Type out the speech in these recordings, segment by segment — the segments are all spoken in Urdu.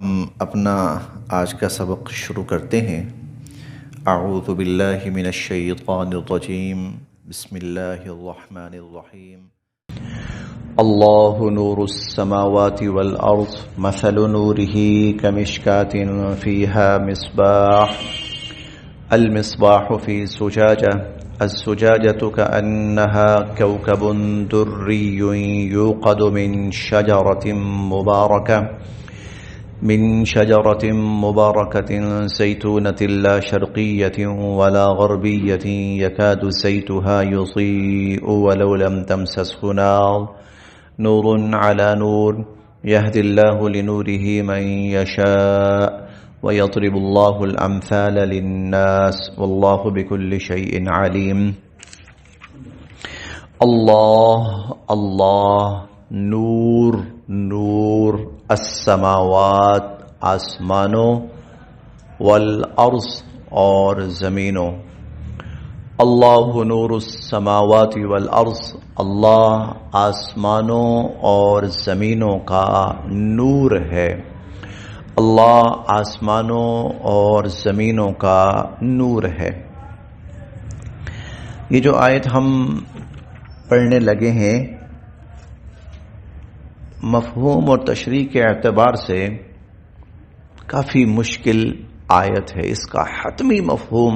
ہم اپنا آج کا سبق شروع کرتے ہیں۔ اعوذ باللہ من الشیطان الرجیم، بسم اللہ الرحمن الرحیم۔ اللہ نور السماوات والارض مثل نورہ کمشکاة فیہا مصباح المصباح فی زجاجہ الزجاجة كأنها كوكب دري يوقد من شجرة مباركة زيتونة لا شرقية ولا غربية يكاد زيتها يضيء ولو لم تمسسه نار نور على نور يهدي الله لنوره من يشاء ويضرب الله الأمثال للناس والله بكل شيء عليم۔ اللہ نور نور السماوات آسمانوں، والارض اور زمینوں۔ اللہ نور السماوات والارض، اللہ آسمانوں اور زمینوں کا نور ہے، اللہ آسمانوں اور زمینوں کا نور ہے۔ یہ جو آیت ہم پڑھنے لگے ہیں، مفہوم اور تشریح کے اعتبار سے کافی مشکل آیت ہے۔ اس کا حتمی مفہوم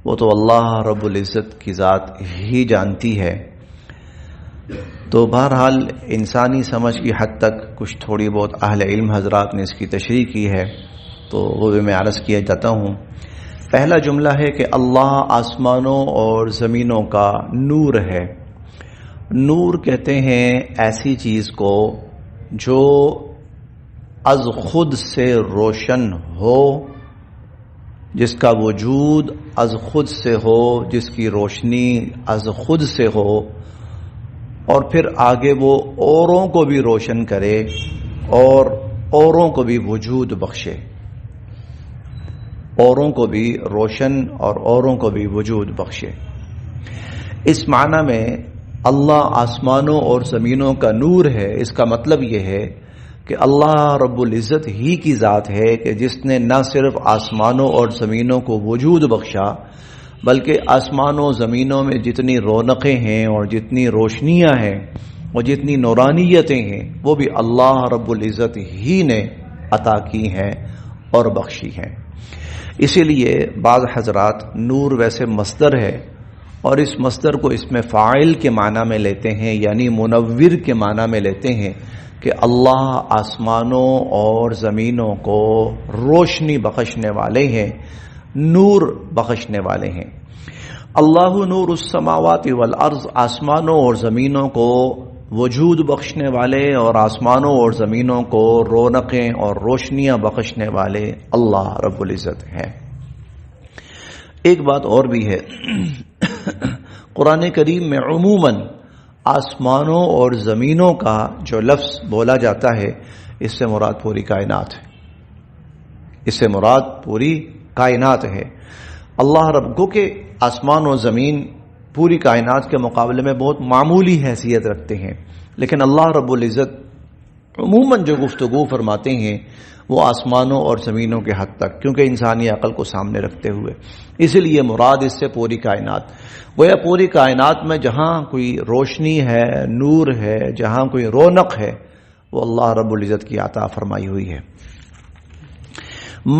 وہ تو اللہ رب العزت کی ذات ہی جانتی ہے، تو بہرحال انسانی سمجھ کی حد تک کچھ تھوڑی بہت اہل علم حضرات نے اس کی تشریح کی ہے، تو وہ بھی میں عرض کیا جاتا ہوں۔ پہلا جملہ ہے کہ اللہ آسمانوں اور زمینوں کا نور ہے۔ نور کہتے ہیں ایسی چیز کو جو از خود سے روشن ہو، جس کا وجود از خود سے ہو، جس کی روشنی از خود سے ہو، اور پھر آگے وہ اوروں کو بھی روشن کرے اور اوروں کو بھی وجود بخشے، اوروں کو بھی روشن اور اوروں کو بھی وجود بخشے۔ اس معنی میں اللہ آسمانوں اور زمینوں کا نور ہے، اس کا مطلب یہ ہے کہ اللہ رب العزت ہی کی ذات ہے کہ جس نے نہ صرف آسمانوں اور زمینوں کو وجود بخشا، بلکہ آسمانوں زمینوں میں جتنی رونقیں ہیں اور جتنی روشنیاں ہیں اور جتنی نورانیتیں ہیں، وہ بھی اللہ رب العزت ہی نے عطا کی ہیں اور بخشی ہیں۔ اسی لیے بعض حضرات نور ویسے مصدر ہے، اور اس مصدر کو اس میں فاعل کے معنی میں لیتے ہیں، یعنی منور کے معنی میں لیتے ہیں کہ اللہ آسمانوں اور زمینوں کو روشنی بخشنے والے ہیں، نور بخشنے والے ہیں۔ اللہ نور السماوات والارض، آسمانوں اور زمینوں کو وجود بخشنے والے اور آسمانوں اور زمینوں کو رونقیں اور روشنیاں بخشنے والے اللہ رب العزت ہیں۔ ایک بات اور بھی ہے، قرآن کریم میں عموماً آسمانوں اور زمینوں کا جو لفظ بولا جاتا ہے، اس سے مراد پوری کائنات ہے، اس سے مراد پوری کائنات ہے۔ اللہ رب کو کہ آسمان و زمین پوری کائنات کے مقابلے میں بہت معمولی حیثیت رکھتے ہیں، لیکن اللہ رب العزت عموماً جو گفتگو فرماتے ہیں وہ آسمانوں اور زمینوں کے حد تک، کیونکہ انسانی عقل کو سامنے رکھتے ہوئے، اسی لیے مراد اس سے پوری کائنات۔ گویا پوری کائنات میں جہاں کوئی روشنی ہے، نور ہے، جہاں کوئی رونق ہے، وہ اللہ رب العزت کی عطا فرمائی ہوئی ہے۔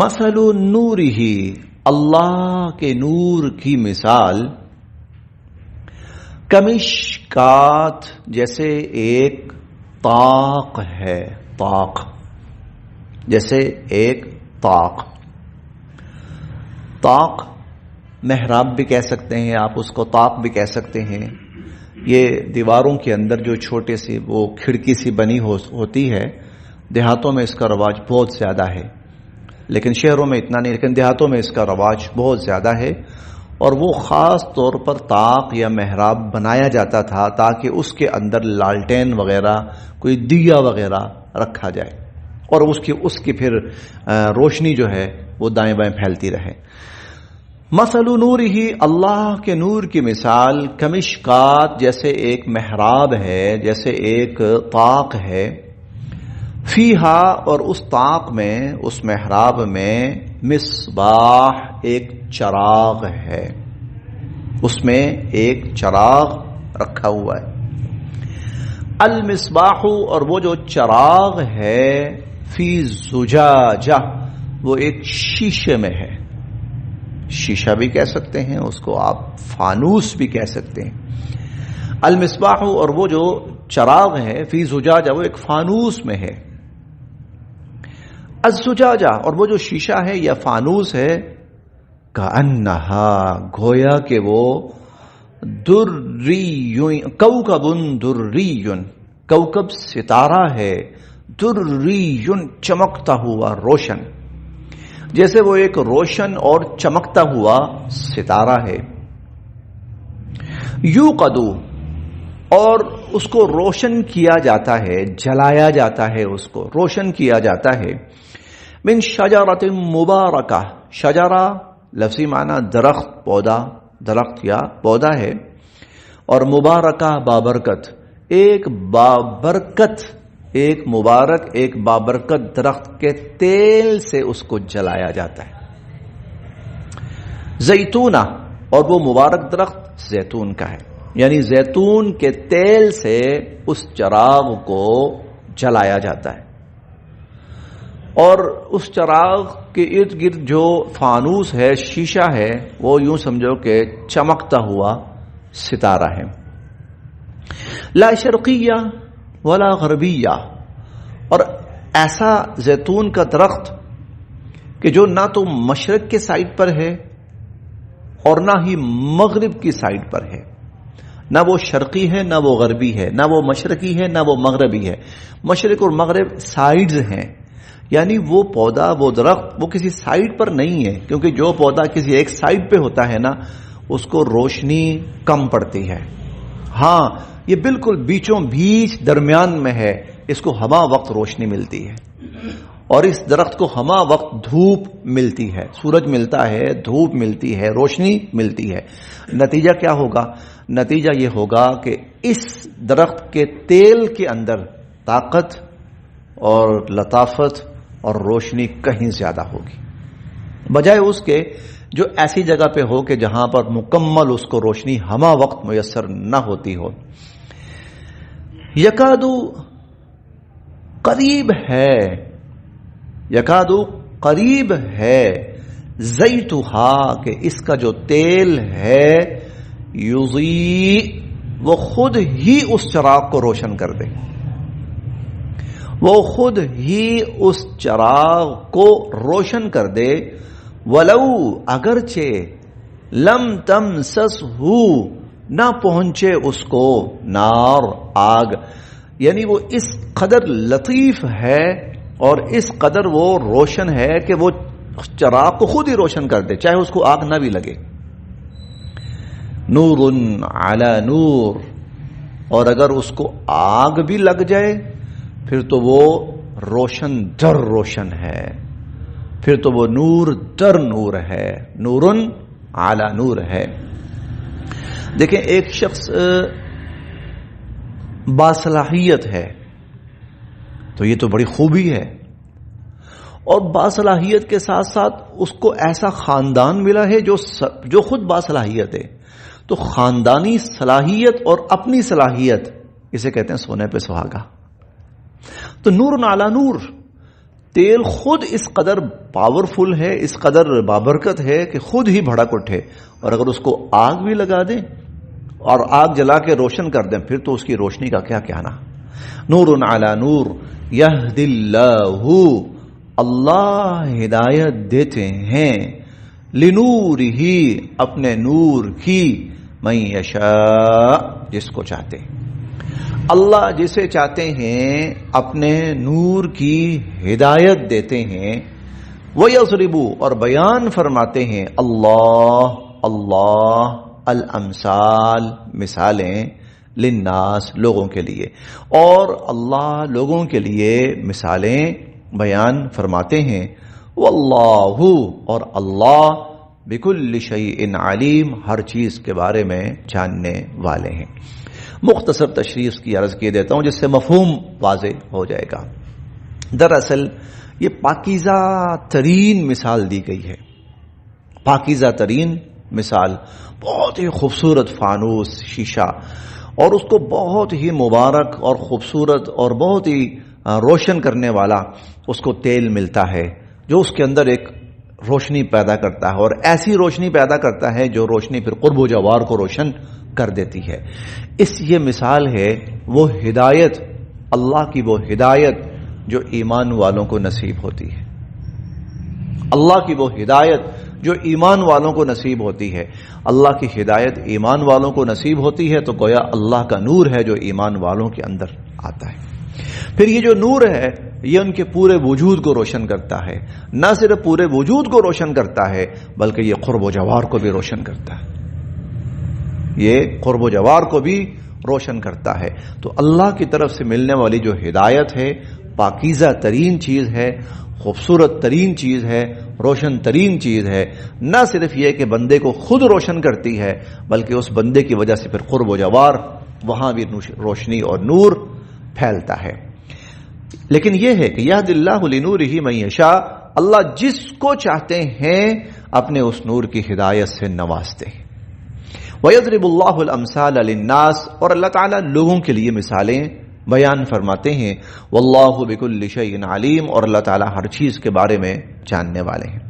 مثل نورہ، اللہ کے نور کی مثال، کمشکات، جیسے ایک طاق ہے، طاق، جیسے ایک طاق۔ طاق محراب بھی کہہ سکتے ہیں آپ اس کو، طاق بھی کہہ سکتے ہیں۔ یہ دیواروں کے اندر جو چھوٹے سی وہ کھڑکی سی بنی ہوتی ہے، دیہاتوں میں اس کا رواج بہت زیادہ ہے، لیکن شہروں میں اتنا نہیں، لیکن دیہاتوں میں اس کا رواج بہت زیادہ ہے۔ اور وہ خاص طور پر طاق یا محراب بنایا جاتا تھا تاکہ اس کے اندر لالٹین وغیرہ، کوئی دیا وغیرہ رکھا جائے، اور اس کی پھر روشنی جو ہے وہ دائیں بائیں پھیلتی رہے۔ مثل نور ہی، اللہ کے نور کی مثال، کمشکات، جیسے ایک محراب ہے، جیسے ایک طاق ہے، فیہا اور اس طاق میں، اس محراب میں، مصباح ایک چراغ ہے، اس میں ایک چراغ رکھا ہوا ہے۔ المصباح اور وہ جو چراغ ہے، فی زجاجہ وہ ایک شیشے میں ہے، شیشہ بھی کہہ سکتے ہیں اس کو آپ، فانوس بھی کہہ سکتے ہیں۔ المصباح اور وہ جو چراغ ہے، فی زجاجہ وہ ایک فانوس میں ہے۔ الزجاجہ اور وہ جو شیشہ ہے یا فانوس ہے، کأنہا گویا کہ وہ دری، کوکب دری، کوکب ستارہ ہے، دری چمکتا ہوا روشن، جیسے وہ ایک روشن اور چمکتا ہوا ستارہ ہے۔ یوقد اور اس کو روشن کیا جاتا ہے، جلایا جاتا ہے، اس کو روشن کیا جاتا ہے، من شجرۃ مبارکہ، شجرہ لفظی معنی درخت، پودا، درخت یا پودا ہے، اور مبارکہ بابرکت، ایک بابرکت، ایک مبارک، ایک بابرکت درخت کے تیل سے اس کو جلایا جاتا ہے۔ زیتونہ اور وہ مبارک درخت زیتون کا ہے، یعنی زیتون کے تیل سے اس چراغ کو جلایا جاتا ہے، اور اس چراغ کے ارد گرد جو فانوس ہے، شیشہ ہے، وہ یوں سمجھو کہ چمکتا ہوا ستارہ ہے۔ لا شرقیہ ولا غربیہ، اور ایسا زیتون کا درخت کہ جو نہ تو مشرق کے سائڈ پر ہے اور نہ ہی مغرب کی سائڈ پر ہے، نہ وہ شرقی ہے نہ وہ غربی ہے، نہ وہ مشرقی ہے نہ وہ مغربی ہے، مشرق اور مغرب سائیڈز ہیں، یعنی وہ پودا، وہ درخت وہ کسی سائڈ پر نہیں ہے، کیونکہ جو پودا کسی ایک سائڈ پہ ہوتا ہے نا اس کو روشنی کم پڑتی ہے۔ ہاں یہ بالکل بیچوں بیچ درمیان میں ہے، اس کو ہمہ وقت روشنی ملتی ہے، اور اس درخت کو ہمہ وقت دھوپ ملتی ہے، سورج ملتا ہے، دھوپ ملتی ہے، روشنی ملتی ہے۔ نتیجہ کیا ہوگا؟ نتیجہ یہ ہوگا کہ اس درخت کے تیل کے اندر طاقت اور لطافت اور روشنی کہیں زیادہ ہوگی، بجائے اس کے جو ایسی جگہ پہ ہو کہ جہاں پر مکمل اس کو روشنی ہمہ وقت میسر نہ ہوتی ہو۔ یکادو قریب ہے، یکادو قریب ہے، زیتھا کہ اس کا جو تیل ہے، یضیء وہ خود ہی اس چراغ کو روشن کر دے، وہ خود ہی اس چراغ کو روشن کر دے، ولو اگرچہ لم تمسسہ نہ پہنچے اس کو نار، آگ، یعنی وہ اس قدر لطیف ہے اور اس قدر وہ روشن ہے کہ وہ چراغ کو خود ہی روشن کر دے، چاہے اس کو آگ نہ بھی لگے۔ نور علی نور، اور اگر اس کو آگ بھی لگ جائے پھر تو وہ روشن در روشن ہے، پھر تو وہ نور در نور ہے، نور علی نور ہے۔ دیکھیں ایک شخص باصلاحیت ہے تو یہ تو بڑی خوبی ہے، اور باصلاحیت کے ساتھ ساتھ اس کو ایسا خاندان ملا ہے جو خود باصلاحیت ہے، تو خاندانی صلاحیت اور اپنی صلاحیت، اسے کہتے ہیں سونے پہ سہاگا۔ تو نور علی نور، تیل خود اس قدر پاورفل ہے، اس قدر بابرکت ہے کہ خود ہی بھڑک اٹھے، اور اگر اس کو آگ بھی لگا دیں اور آگ جلا کے روشن کر دیں پھر تو اس کی روشنی کا کیا کہنا۔ نور علی نور یہدی اللہ، اللہ ہدایت دیتے ہیں، لنور ہی اپنے نور کی، من یشاء جس کو چاہتے ہیں، اللہ جسے چاہتے ہیں اپنے نور کی ہدایت دیتے ہیں، وَيَضْرِبُ اور بیان فرماتے ہیں، اللہ اللہ الامثال مثالیں، للناس لوگوں کے لیے، اور اللہ لوگوں کے لیے مثالیں بیان فرماتے ہیں، واللہ اور اللہ بکل شیء علیم ہر چیز کے بارے میں جاننے والے ہیں۔ مختصر تشریح کی عرض کیے دیتا ہوں جس سے مفہوم واضح ہو جائے گا۔ دراصل یہ پاکیزہ ترین مثال دی گئی ہے، پاکیزہ ترین مثال، بہت ہی خوبصورت فانوس شیشہ، اور اس کو بہت ہی مبارک اور خوبصورت اور بہت ہی روشن کرنے والا اس کو تیل ملتا ہے جو اس کے اندر ایک روشنی پیدا کرتا ہے، اور ایسی روشنی پیدا کرتا ہے جو روشنی پھر قرب و جوار کو روشن کر دیتی ہے۔ یہ مثال ہے وہ ہدایت، اللہ کی وہ ہدایت جو ایمان والوں کو نصیب ہوتی ہے، اللہ کی وہ ہدایت جو ایمان والوں کو نصیب ہوتی ہے۔ اللہ کی ہدایت ایمان والوں کو نصیب ہوتی ہے تو گویا اللہ کا نور ہے جو ایمان والوں کے اندر آتا ہے۔ پھر یہ جو نور ہے یہ ان کے پورے وجود کو روشن کرتا ہے، نہ صرف پورے وجود کو روشن کرتا ہے بلکہ یہ قرب و جوار کو بھی روشن کرتا ہے، یہ قرب و جوار کو بھی روشن کرتا ہے۔ تو اللہ کی طرف سے ملنے والی جو ہدایت ہے پاکیزہ ترین چیز ہے، خوبصورت ترین چیز ہے، روشن ترین چیز ہے۔ نہ صرف یہ کہ بندے کو خود روشن کرتی ہے بلکہ اس بندے کی وجہ سے پھر قرب و جوار وہاں بھی روشنی اور نور پھیلتا ہے۔ لیکن یہ ہے کہ یہد اللہ لنورہ من یشاء، اللہ جس کو چاہتے ہیں اپنے اس نور کی ہدایت سے نوازتے ہیں۔ وَيَضْرِبُ اللَّهُ الْأَمْثَالَ لِلنَّاسِ، اور اللہ تعالیٰ لوگوں کے لیے مثالیں بیان فرماتے ہیں۔ وَاللَّهُ بِكُلِّ شَيْءٍ عَلِيمٌ، اور اللہ تعالیٰ ہر چیز کے بارے میں جاننے والے ہیں۔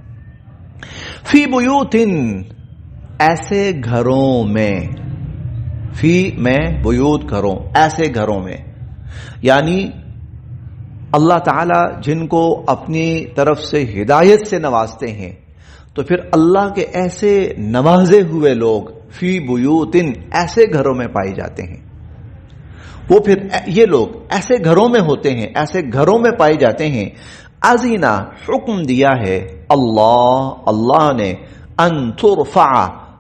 فِي بُيُوتٍ، ایسے گھروں میں، فی میں بیوت گھروں، ایسے گھروں میں، یعنی اللہ تعالیٰ جن کو اپنی طرف سے ہدایت سے نوازتے ہیں تو پھر اللہ کے ایسے نوازے ہوئے لوگ فی بیوتن، ایسے گھروں میں پائے جاتے ہیں۔ وہ پھر یہ لوگ ایسے گھروں میں ہوتے ہیں، ایسے گھروں میں پائے جاتے ہیں۔ اذینا، حکم دیا ہے اللہ نے، ان ترفع،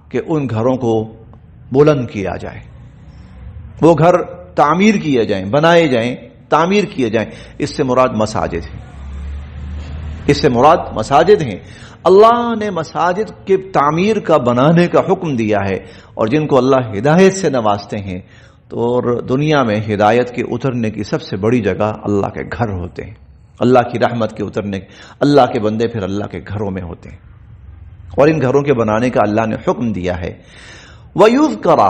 کہ ان گھروں کو بلند کیا جائے، وہ گھر تعمیر کیے جائیں، بنائے جائیں، تعمیر کیے جائیں۔ اس سے مراد مساجد ہیں، اس سے مراد مساجد ہیں۔ اللہ نے مساجد کے تعمیر کا، بنانے کا حکم دیا ہے، اور جن کو اللہ ہدایت سے نوازتے ہیں تو دنیا میں ہدایت کے اترنے کی سب سے بڑی جگہ اللہ کے گھر ہوتے ہیں، اللہ کی رحمت کے اترنے، اللہ کے بندے پھر اللہ کے گھروں میں ہوتے ہیں، اور ان گھروں کے بنانے کا اللہ نے حکم دیا ہے۔ وَيُذْكَرَ،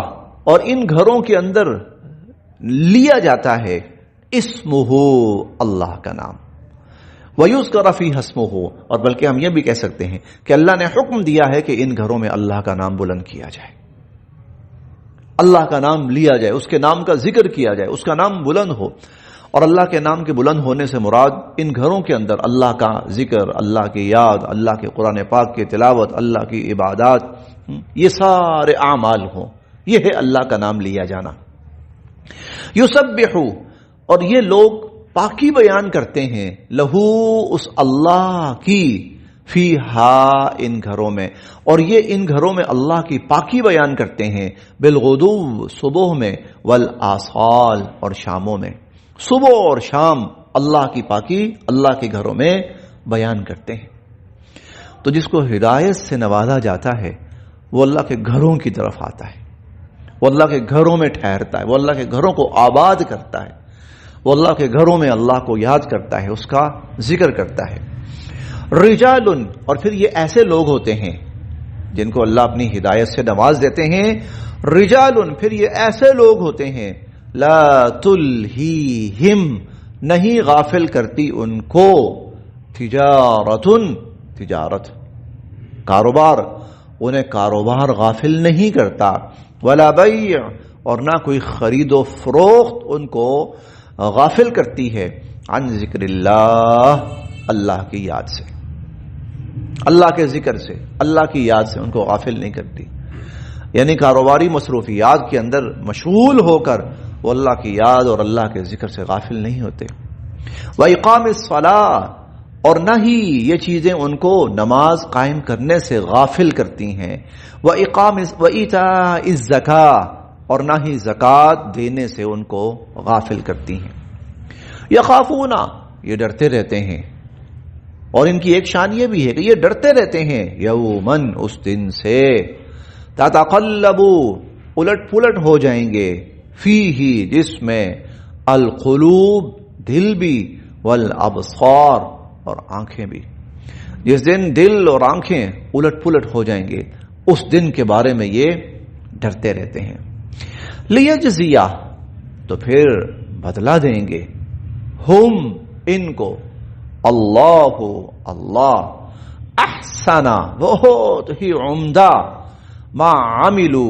اور ان گھروں کے اندر لیا جاتا ہے اسمہ، اللہ کا نام، وَيُذْكَرَ فِيهَا اسْمُهُ، اور بلکہ ہم یہ بھی کہہ سکتے ہیں کہ اللہ نے حکم دیا ہے کہ ان گھروں میں اللہ کا نام بلند کیا جائے، اللہ کا نام لیا جائے، اس کے نام کا ذکر کیا جائے، اس کا نام بلند ہو۔ اور اللہ کے نام کے بلند ہونے سے مراد ان گھروں کے اندر اللہ کا ذکر، اللہ کی یاد، اللہ کے قرآن پاک کی تلاوت، اللہ کی عبادات، یہ سارے اعمال ہوں، یہ ہے اللہ کا نام لیا جانا۔ یسبحو، اور یہ لوگ پاکی بیان کرتے ہیں، لہو، اس اللہ کی، فیہا، ان گھروں میں، اور یہ ان گھروں میں اللہ کی پاکی بیان کرتے ہیں، بالغدو، صبح میں، والآصال، اور شاموں میں، صبح اور شام اللہ کی پاکی اللہ کے گھروں میں بیان کرتے ہیں۔ تو جس کو ہدایت سے نوازا جاتا ہے وہ اللہ کے گھروں کی طرف آتا ہے، وہ اللہ کے گھروں میں ٹھہرتا ہے، وہ اللہ کے گھروں کو آباد کرتا ہے، وہ اللہ کے گھروں میں اللہ کو یاد کرتا ہے، اس کا ذکر کرتا ہے۔ رجال، اور پھر یہ ایسے لوگ ہوتے ہیں جن کو اللہ اپنی ہدایت سے نواز دیتے ہیں۔ رجال، پھر یہ ایسے لوگ ہوتے ہیں، لا تلہیہم، نہیں غافل کرتی ان کو، تجارت، کاروبار، انہیں کاروبار غافل نہیں کرتا، ولا بیع، اور نہ کوئی خرید و فروخت ان کو غافل کرتی ہے، عن ذکر اللہ، اللہ کی یاد سے، اللہ کے ذکر سے، اللہ کی یاد سے ان کو غافل نہیں کرتی۔ یعنی کاروباری مصروفیات کے اندر مشغول ہو کر وہ اللہ کی یاد اور اللہ کے ذکر سے غافل نہیں ہوتے۔ وَإِقَامِ الصَّلَاةِ، اور نہ ہی یہ چیزیں ان کو نماز قائم کرنے سے غافل کرتی ہیں، وَإِيتَاءِ الزَّكَاةِ، اور نہ ہی زکوٰۃ دینے سے ان کو غافل کرتی ہیں۔ یخافون، یہ ڈرتے رہتے ہیں، اور ان کی ایک شان یہ بھی ہے کہ یہ ڈرتے رہتے ہیں، یومن، اس دن سے، تتقلب، الٹ پلٹ ہو جائیں گے، فیہ، جس میں، القلوب، دل بھی، والابصار، اور آنکھیں بھی. جس دن دل اور آنکھیں الٹ پلٹ ہو جائیں گے اس دن کے بارے میں یہ ڈرتے رہتے ہیں. لیجزیہ، تو پھر بدلا دیں گے، ہم ان کو، اللہ احسنا بہت ہی عمدہ، ما عملو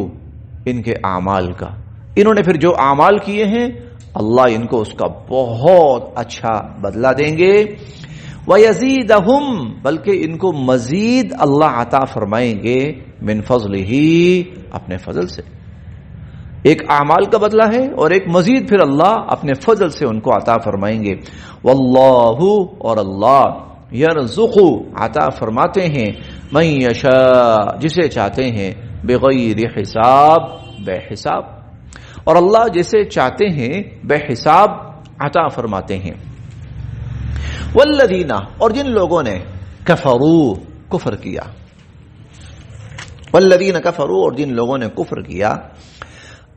ان کے اعمال کا. انہوں نے پھر جو اعمال کیے ہیں اللہ ان کو اس کا بہت اچھا بدلہ دیں گے. وَيَزِيدَهُمْ، بلکہ ان کو مزید اللہ عطا فرمائیں گے، من فضلہ، اپنے فضل سے. ایک اعمال کا بدلہ ہے اور ایک مزید پھر اللہ اپنے فضل سے ان کو عطا فرمائیں گے. واللہ، اور اللہ، یرزق، عطا فرماتے ہیں، من یشاء، جسے چاہتے ہیں، بغیر حساب، بے حساب، اور اللہ جسے چاہتے ہیں بے حساب عطا فرماتے ہیں. والذین، اور جن لوگوں نے کفروا، کفر کیا، والذین کفروا، اور جن لوگوں نے کفر کیا،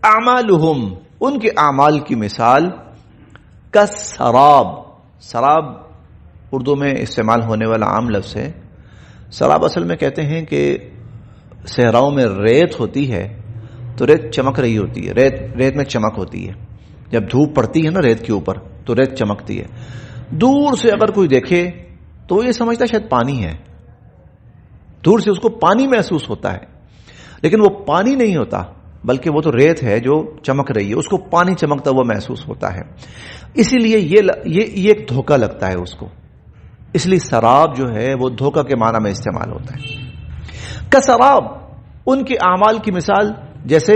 اعمالہم، ان کے اعمال کی مثال، کالسراب، سراب اردو میں استعمال ہونے والا عام لفظ ہے. سراب اصل میں کہتے ہیں کہ صحراؤں میں ریت ہوتی ہے تو ریت چمک رہی ہوتی ہے، ریت میں چمک ہوتی ہے. جب دھوپ پڑتی ہے نا ریت کے اوپر تو ریت چمکتی ہے. دور سے اگر کوئی دیکھے تو وہ یہ سمجھتا ہے شاید پانی ہے، دور سے اس کو پانی محسوس ہوتا ہے، لیکن وہ پانی نہیں ہوتا بلکہ وہ تو ریت ہے جو چمک رہی ہے، اس کو پانی چمکتا ہوا محسوس ہوتا ہے. اسی لیے یہ ایک دھوکہ لگتا ہے اس کو، اس لیے سراب جو ہے وہ دھوکہ کے معنی میں استعمال ہوتا ہے. کسراب، ان کے اعمال کی مثال جیسے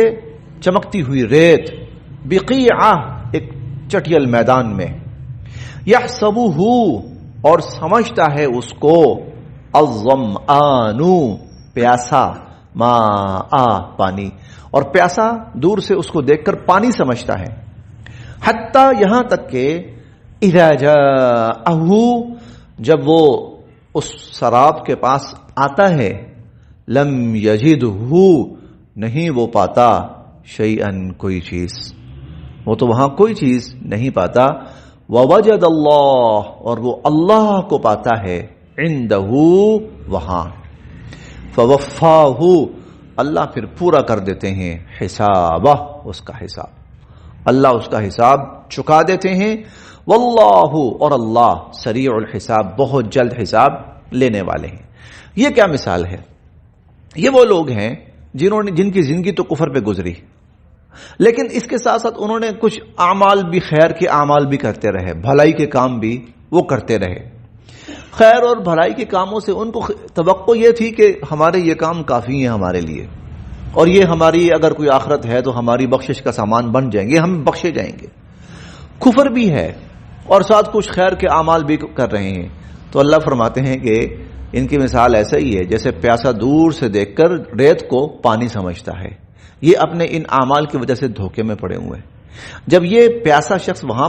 چمکتی ہوئی ریت، بقیعہ، ایک چٹیل میدان میں، یحسبہ، اور سمجھتا ہے اس کو، الظمآن، پیاسا، ماء، پانی، اور پیاسا دور سے اس کو دیکھ کر پانی سمجھتا ہے. حتیٰ، یہاں تک کہ اذا جاءہ، جب وہ اس سراب کے پاس آتا ہے، لم یجدہ، نہیں وہ پاتا، شیئن، کوئی چیز، وہ تو وہاں کوئی چیز نہیں پاتا. ووجد اللہ، اور وہ اللہ کو پاتا ہے، عندہ، وہاں. فوفاہ، اللہ پھر پورا کر دیتے ہیں، حسابہ، اس کا حساب، اللہ اس کا حساب چکا دیتے ہیں. واللہ، اور اللہ، سریع الحساب، بہت جلد حساب لینے والے ہیں. یہ کیا مثال ہے؟ یہ وہ لوگ ہیں جن کی زندگی تو کفر پہ گزری، لیکن اس کے ساتھ ساتھ انہوں نے کچھ اعمال بھی، خیر کے اعمال بھی کرتے رہے، بھلائی کے کام بھی وہ کرتے رہے. خیر اور بھلائی کے کاموں سے ان کو توقع یہ تھی کہ ہمارے یہ کام کافی ہیں ہمارے لیے، اور یہ ہماری اگر کوئی آخرت ہے تو ہماری بخشش کا سامان بن جائیں گے، ہم بخشے جائیں گے. کفر بھی ہے اور ساتھ کچھ خیر کے اعمال بھی کر رہے ہیں. تو اللہ فرماتے ہیں کہ ان کی مثال ایسا ہی ہے جیسے پیاسا دور سے دیکھ کر ریت کو پانی سمجھتا ہے. یہ اپنے ان اعمال کی وجہ سے دھوکے میں پڑے ہوئے ہیں. جب یہ پیاسا شخص وہاں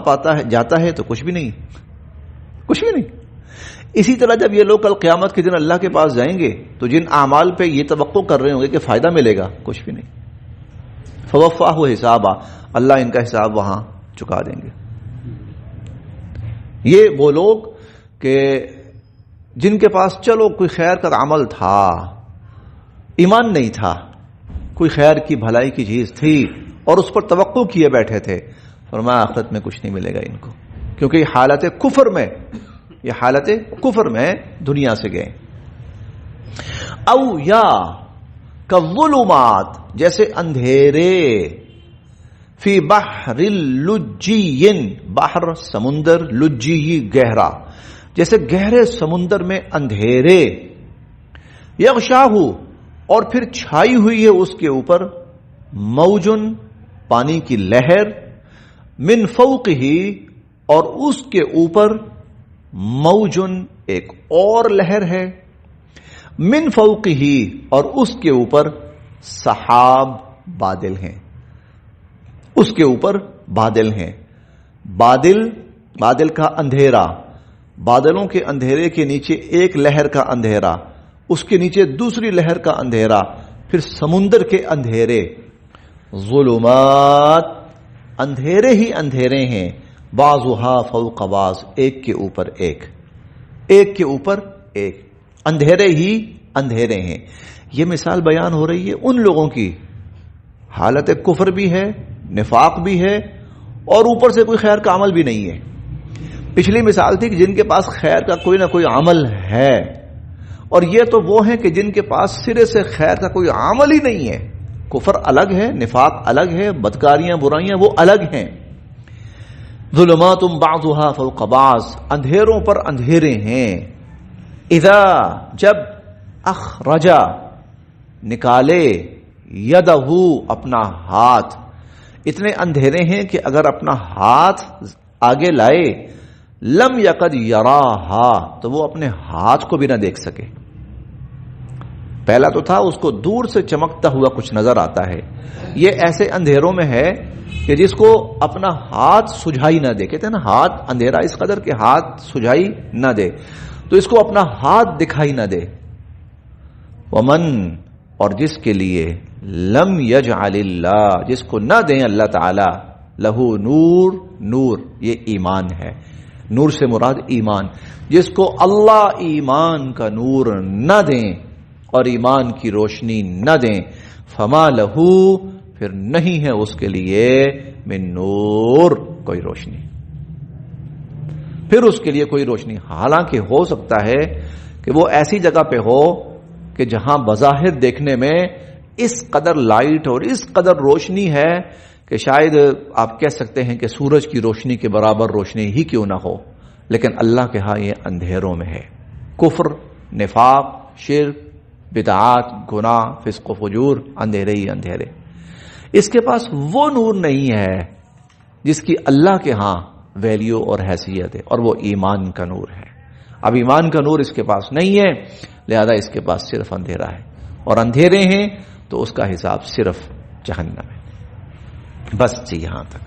جاتا ہے تو کچھ بھی نہیں، کچھ بھی نہیں. اسی طرح جب یہ لوگ کل قیامت کے دن اللہ کے پاس جائیں گے تو جن اعمال پہ یہ توقع کر رہے ہوں گے کہ فائدہ ملے گا، کچھ بھی نہیں. فوفاہ حسابا، اللہ ان کا حساب وہاں چکا دیں گے. یہ وہ لوگ کہ جن کے پاس چلو کوئی خیر کا عمل تھا، ایمان نہیں تھا، کوئی خیر کی بھلائی کی چیز تھی اور اس پر توقع کیے بیٹھے تھے، فرمایا آخرت میں کچھ نہیں ملے گا ان کو، کیونکہ یہ حالت کفر میں دنیا سے گئے. او یا کالظلمات، جیسے اندھیرے، فی بحر اللجی، بحر سمندر، لجی گہرا، جیسے گہرے سمندر میں اندھیرے. یغشاہ، اور پھر چھائی ہوئی ہے اس کے اوپر، موجن، پانی کی لہر، من فوقہ، اور اس کے اوپر موجن، ایک اور لہر ہے، من فوقہ، اور اس کے اوپر سحاب، بادل ہیں، اس کے اوپر بادل ہیں. بادل کا اندھیرا، بادلوں کے اندھیرے کے نیچے ایک لہر کا اندھیرا، اس کے نیچے دوسری لہر کا اندھیرا، پھر سمندر کے اندھیرے. ظلمات، اندھیرے ہی اندھیرے ہیں، بعضھا فوق بعض، ایک کے اوپر ایک، ایک کے اوپر ایک، اندھیرے ہی اندھیرے ہیں۔ یہ مثال بیان ہو رہی ہے ان لوگوں کی حالت کفر بھی ہے، نفاق بھی ہے، اور اوپر سے کوئی خیر کا عمل بھی نہیں ہے۔ پچھلی مثال تھی کہ جن کے پاس خیر کا کوئی نہ کوئی عمل ہے، اور یہ تو وہ ہیں کہ جن کے پاس سرے سے خیر کا کوئی عمل ہی نہیں ہے۔ کفر الگ ہے، نفاق الگ ہے، بدکاریاں برائیاں وہ الگ ہیں۔ ظلمات بعضها فوق بعض، اندھیروں پر اندھیرے ہیں۔ اذا، جب، اخرجا، نکالے، یدہ، اپنا ہاتھ، اتنے اندھیرے ہیں کہ اگر اپنا ہاتھ آگے لائے، لم یقد یراہا، تو وہ اپنے ہاتھ کو بھی نہ دیکھ سکے۔ پہلا تو تھا اس کو دور سے چمکتا ہوا کچھ نظر آتا ہے، یہ ایسے اندھیروں میں ہے کہ جس کو اپنا ہاتھ سجھائی نہ دے، کہتے ہیں نا ہاتھ اندھیرا اس قدر کہ ہاتھ سجھائی نہ دے، تو اس کو اپنا ہاتھ دکھائی نہ دے۔ ومن، اور جس کے لیے لم یجعل اللہ، جس کو نہ دیں اللہ تعالی، لہو نور، نور یہ ایمان ہے، نور سے مراد ایمان، جس کو اللہ ایمان کا نور نہ دیں اور ایمان کی روشنی نہ دیں، فما لہو، پھر نہیں ہے اس کے لیے من نور، کوئی روشنی، پھر اس کے لیے کوئی روشنی۔ حالانکہ ہو سکتا ہے کہ وہ ایسی جگہ پہ ہو کہ جہاں بظاہر دیکھنے میں اس قدر لائٹ اور اس قدر روشنی ہے کہ شاید آپ کہہ سکتے ہیں کہ سورج کی روشنی کے برابر روشنی ہی کیوں نہ ہو، لیکن اللہ کے ہاں یہ اندھیروں میں ہے۔ کفر، نفاق، شرک، بدعات، گناہ، فسق و فجور، اندھیرے ہی اندھیرے۔ اس کے پاس وہ نور نہیں ہے جس کی اللہ کے ہاں ویلیو اور حیثیت ہے، اور وہ ایمان کا نور ہے۔ اب ایمان کا نور اس کے پاس نہیں ہے، لہذا اس کے پاس صرف اندھیرا ہے، اور اندھیرے ہیں تو اس کا حساب صرف جہنم ہے۔ بس جی یہاں تک۔